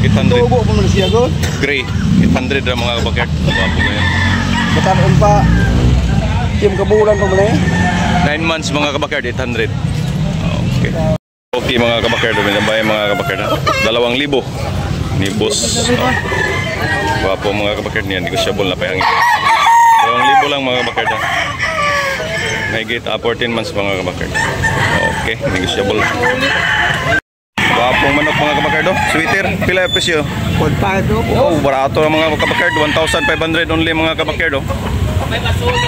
800. Tubo mo na siya god. Gray. 800 ra mga kabakard. Wapo ngayon. Batanon pa. Tim kabulan pa man 9 months mga kabakard, 800. Okay. Okay mga kabakard, binabay mga kabakard. 2,000 ni boss. Wapo mga kabakard niyan, negotiable na pa yung 2,000 lang mga kabakard. May gate 14 months mga kabakard. Okay, negotiable. Wapong manok mga kabakard. Sweeter, pila yung presyo? 1.5. Oh, barato lang mga kabakard. 1,500 only mga kabakard.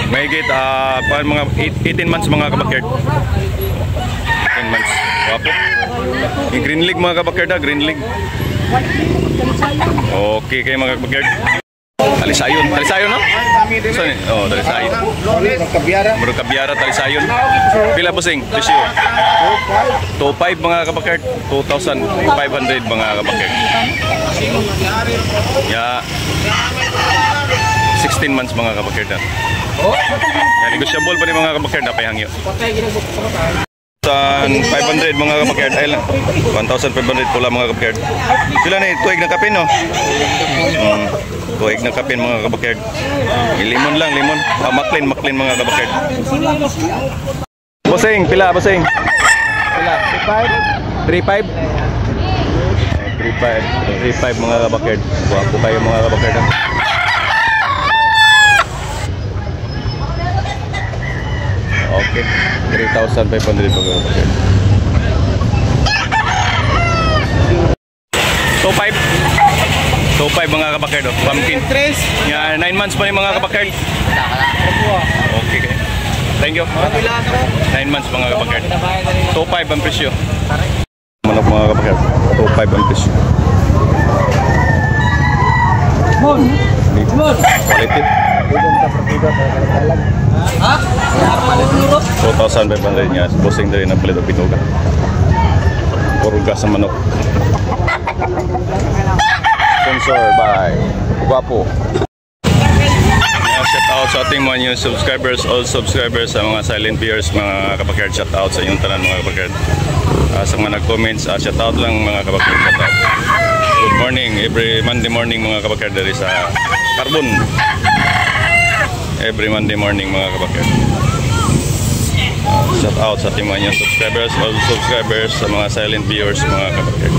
May gate mga 18 months mga kabakard. 18 months. Wapo. Yung Green League mga kabakard, Green League. Okay kayo mga kabakard. Talisayon. Talisayon, no? Saan eh? Oh, talisayon. Murag kabyara, talisayon. Pila busing? Presyo? 2,500 mga kabakard. 2,500 mga kabakard. Ya. 16 months mga kabakard. Ya, negotiable pa rin mga kabakard. Napay hangyo. 1,500 mga kabakard. Ay lang. 1,500 pula mga kabakard. Sila na tuig na kapin, no? Tuig na kapin mga kabakard. Limon lang, limon. Maklin mga kabakard. Bosing, pila, bosing? Pila? 3,500? 3,500 mga kabakard. Wapo kayo mga kabakard. Okay, 3,500 mga kabakard. 2,500 mga kabakard. Pumpkin. Yan, 9 months pa rin mga kabakard. Okay. Thank you. 9 months mga kabakard. 2,500 ang presyo. Manok mga kabakard. 2,500 ang presyo. Quality. 2,500 niya. Busing na rin ang palit o pinuga. Puro gas ang manok. Sponsor by Guapo. Shout out sa ating mga new subscribers, all subscribers, sa mga silent viewers, mga kabakard. Shout out sa inyong tanan mga kabakard. Sa mga nag-comments, shout out lang mga kabakard. Shout out. Good morning, every Monday morning mga kabakard dari sa Carbon. Every Monday morning mga kabakard. Shout out sa ating mga new subscribers, all subscribers, sa mga silent viewers mga kabakard.